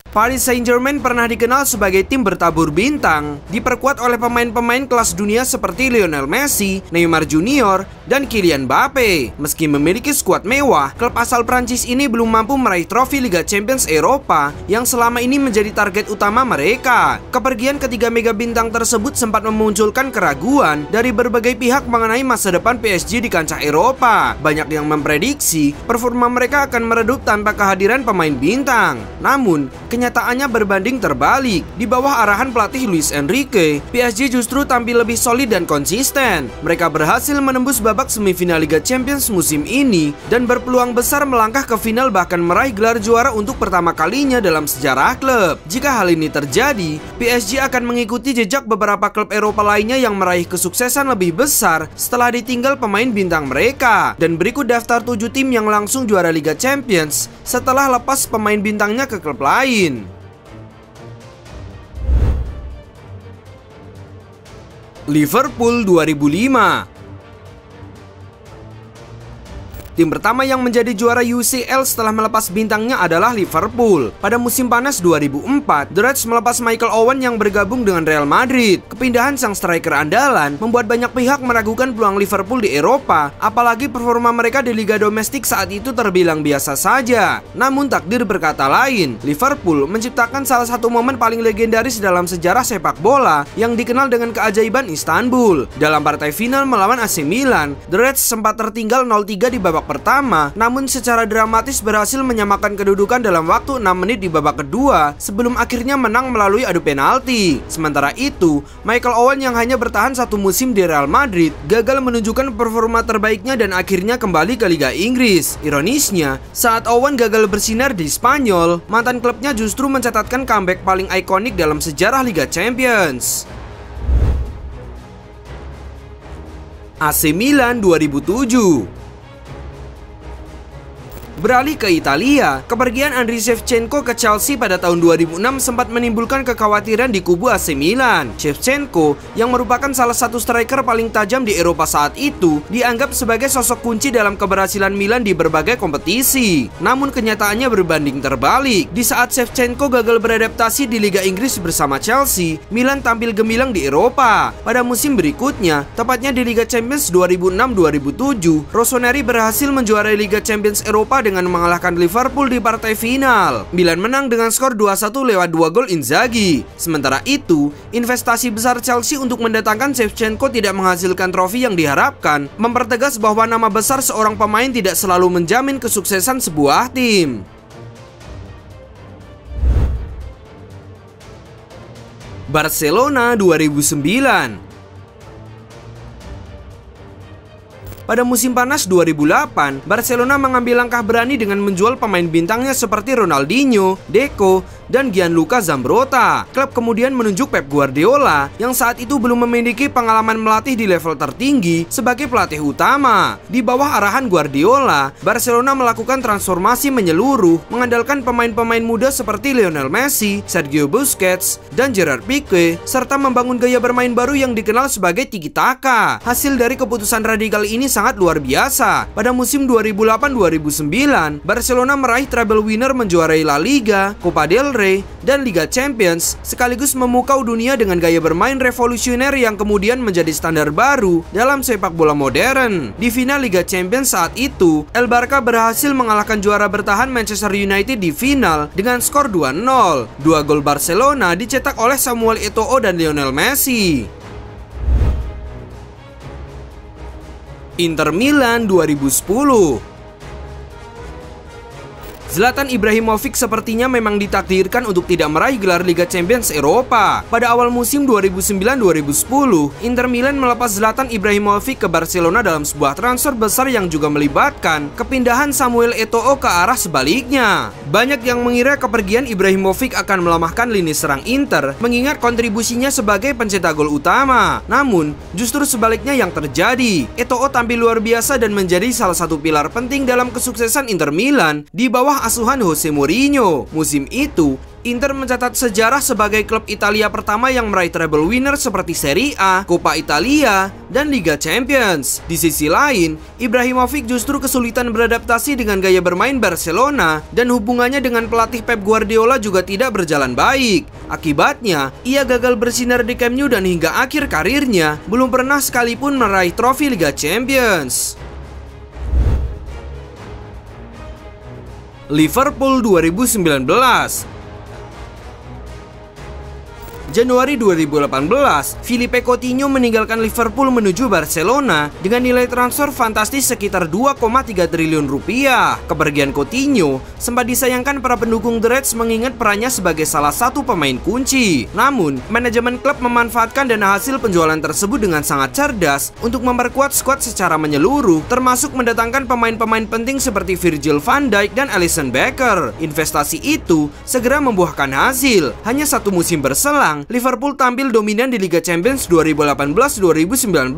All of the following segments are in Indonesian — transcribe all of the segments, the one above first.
Paris Saint-Germain pernah dikenal sebagai tim bertabur bintang, diperkuat oleh pemain-pemain kelas dunia seperti Lionel Messi, Neymar Junior, dan Kylian Mbappe. Meski memiliki skuad mewah, klub asal Prancis ini belum mampu meraih trofi Liga Champions Eropa yang selama ini menjadi target utama mereka. Kepergian ketiga mega bintang tersebut sempat memunculkan keraguan dari berbagai pihak mengenai masa depan PSG di kancah Eropa. Banyak yang memprediksi performa mereka akan meredup tanpa kehadiran pemain bintang. Namun, kenyataannya berbanding terbalik. Di bawah arahan pelatih Luis Enrique, PSG justru tampil lebih solid dan konsisten. Mereka berhasil menembus babak semifinal Liga Champions musim ini dan berpeluang besar melangkah ke final bahkan meraih gelar juara untuk pertama kalinya dalam sejarah klub. Jika hal ini terjadi, PSG akan mengikuti jejak beberapa klub Eropa lainnya yang meraih kesuksesan lebih besar setelah ditinggal pemain bintang mereka. Dan berikut daftar 7 tim yang langsung juara Liga Champions setelah lepas pemain bintangnya ke klub lain. Liverpool 2005. Tim pertama yang menjadi juara UCL setelah melepas bintangnya adalah Liverpool. Pada musim panas 2004, The Reds melepas Michael Owen yang bergabung dengan Real Madrid. Kepindahan sang striker andalan membuat banyak pihak meragukan peluang Liverpool di Eropa, apalagi performa mereka di liga domestik saat itu terbilang biasa saja. Namun takdir berkata lain, Liverpool menciptakan salah satu momen paling legendaris dalam sejarah sepak bola yang dikenal dengan keajaiban Istanbul. Dalam partai final melawan AC Milan, The Reds sempat tertinggal 0-3 di babak pertama, namun secara dramatis berhasil menyamakan kedudukan dalam waktu 6 menit di babak kedua sebelum akhirnya menang melalui adu penalti. Sementara itu, Michael Owen yang hanya bertahan satu musim di Real Madrid gagal menunjukkan performa terbaiknya dan akhirnya kembali ke Liga Inggris. Ironisnya, saat Owen gagal bersinar di Spanyol, mantan klubnya justru mencatatkan comeback paling ikonik dalam sejarah Liga Champions. AC Milan 2007. Beralih ke Italia, kepergian Andriy Shevchenko ke Chelsea pada tahun 2006 sempat menimbulkan kekhawatiran di kubu AC Milan. Shevchenko, yang merupakan salah satu striker paling tajam di Eropa saat itu, dianggap sebagai sosok kunci dalam keberhasilan Milan di berbagai kompetisi. Namun kenyataannya berbanding terbalik. Di saat Shevchenko gagal beradaptasi di Liga Inggris bersama Chelsea, Milan tampil gemilang di Eropa. Pada musim berikutnya, tepatnya di Liga Champions 2006-2007, Rossoneri berhasil menjuarai Liga Champions Eropa dengan mengalahkan Liverpool di partai final. Milan menang dengan skor 2-1 lewat 2 gol Inzaghi. Sementara itu, investasi besar Chelsea untuk mendatangkan Shevchenko tidak menghasilkan trofi yang diharapkan, mempertegas bahwa nama besar seorang pemain tidak selalu menjamin kesuksesan sebuah tim. Barcelona 2009. Pada musim panas 2008, Barcelona mengambil langkah berani dengan menjual pemain bintangnya seperti Ronaldinho, Deco, dan Gianluca Zambrotta. Klub kemudian menunjuk Pep Guardiola yang saat itu belum memiliki pengalaman melatih di level tertinggi sebagai pelatih utama. Di bawah arahan Guardiola, Barcelona melakukan transformasi menyeluruh, mengandalkan pemain-pemain muda seperti Lionel Messi, Sergio Busquets, dan Gerard Pique, serta membangun gaya bermain baru yang dikenal sebagai tiki-taka. Hasil dari keputusan radikal ini sangat luar biasa. Pada musim 2008-2009, Barcelona meraih treble winner menjuarai La Liga, Copa del Rey, dan Liga Champions, sekaligus memukau dunia dengan gaya bermain revolusioner yang kemudian menjadi standar baru dalam sepak bola modern. Di final Liga Champions saat itu, El Barca berhasil mengalahkan juara bertahan Manchester United di final dengan skor 2-0. 2 gol Barcelona dicetak oleh Samuel Eto'o dan Lionel Messi. Inter Milan 2010. Zlatan Ibrahimovic sepertinya memang ditakdirkan untuk tidak meraih gelar Liga Champions Eropa. Pada awal musim 2009-2010, Inter Milan melepas Zlatan Ibrahimovic ke Barcelona dalam sebuah transfer besar yang juga melibatkan kepindahan Samuel Eto'o ke arah sebaliknya. Banyak yang mengira kepergian Ibrahimovic akan melemahkan lini serang Inter, mengingat kontribusinya sebagai pencetak gol utama. Namun, justru sebaliknya yang terjadi. Eto'o tampil luar biasa dan menjadi salah satu pilar penting dalam kesuksesan Inter Milan di bawah bawah asuhan Jose Mourinho. Musim itu, Inter mencatat sejarah sebagai klub Italia pertama yang meraih treble winner seperti Serie A, Coppa Italia, dan Liga Champions. Di sisi lain, Ibrahimovic justru kesulitan beradaptasi dengan gaya bermain Barcelona dan hubungannya dengan pelatih Pep Guardiola juga tidak berjalan baik. Akibatnya, ia gagal bersinar di Camp Nou dan hingga akhir karirnya belum pernah sekalipun meraih trofi Liga Champions. Liverpool 2019. Januari 2018, Philippe Coutinho meninggalkan Liverpool menuju Barcelona dengan nilai transfer fantastis sekitar 2,3 triliun rupiah. Kepergian Coutinho sempat disayangkan para pendukung The Reds mengingat perannya sebagai salah satu pemain kunci. Namun, manajemen klub memanfaatkan dana hasil penjualan tersebut dengan sangat cerdas untuk memperkuat skuad secara menyeluruh, termasuk mendatangkan pemain-pemain penting seperti Virgil van Dijk dan Alisson Becker. Investasi itu segera membuahkan hasil. Hanya satu musim berselang, Liverpool tampil dominan di Liga Champions 2018-2019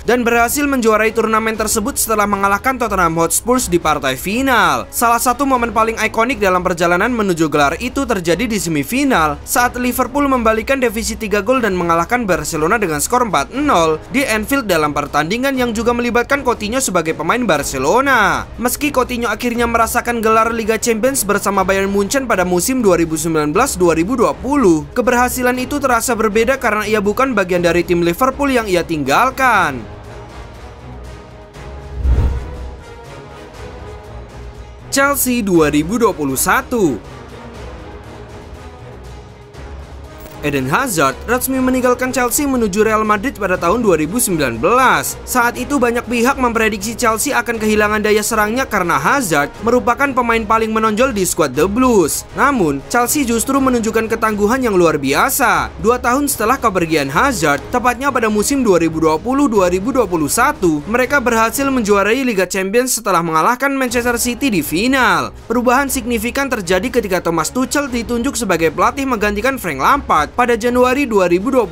dan berhasil menjuarai turnamen tersebut setelah mengalahkan Tottenham Hotspur di partai final. Salah satu momen paling ikonik dalam perjalanan menuju gelar itu terjadi di semifinal saat Liverpool membalikkan defisit 3 gol dan mengalahkan Barcelona dengan skor 4-0 di Anfield dalam pertandingan yang juga melibatkan Coutinho sebagai pemain Barcelona. Meski Coutinho akhirnya merasakan gelar Liga Champions bersama Bayern Munchen pada musim 2019-2020, keberhasilan itu terasa berbeda karena ia bukan bagian dari tim Liverpool yang ia tinggalkan. Chelsea 2021. Eden Hazard resmi meninggalkan Chelsea menuju Real Madrid pada tahun 2019. Saat itu banyak pihak memprediksi Chelsea akan kehilangan daya serangnya karena Hazard merupakan pemain paling menonjol di skuad The Blues. Namun, Chelsea justru menunjukkan ketangguhan yang luar biasa. 2 tahun setelah kepergian Hazard, tepatnya pada musim 2020-2021, mereka berhasil menjuarai Liga Champions setelah mengalahkan Manchester City di final. Perubahan signifikan terjadi ketika Thomas Tuchel ditunjuk sebagai pelatih menggantikan Frank Lampard pada Januari 2021.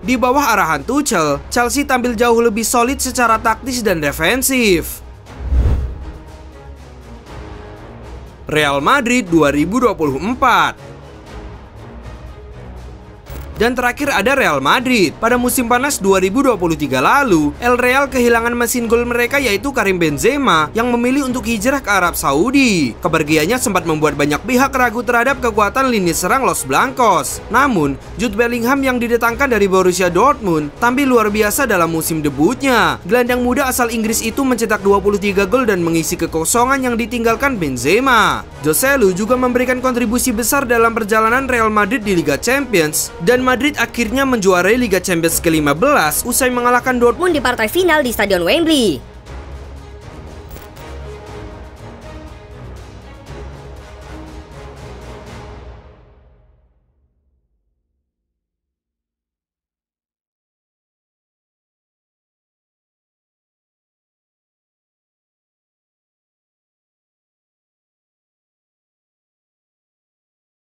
Di bawah arahan Tuchel, Chelsea tampil jauh lebih solid secara taktis dan defensif. Real Madrid 2024. Dan terakhir ada Real Madrid. Pada musim panas 2023 lalu, El Real kehilangan mesin gol mereka yaitu Karim Benzema yang memilih untuk hijrah ke Arab Saudi. Kepergiannya sempat membuat banyak pihak ragu terhadap kekuatan lini serang Los Blancos. Namun, Jude Bellingham yang didatangkan dari Borussia Dortmund tampil luar biasa dalam musim debutnya. Gelandang muda asal Inggris itu mencetak 23 gol dan mengisi kekosongan yang ditinggalkan Benzema. Joselu juga memberikan kontribusi besar dalam perjalanan Real Madrid di Liga Champions, dan Madrid akhirnya menjuarai Liga Champions ke-15 usai mengalahkan Dortmund di partai final di Stadion Wembley.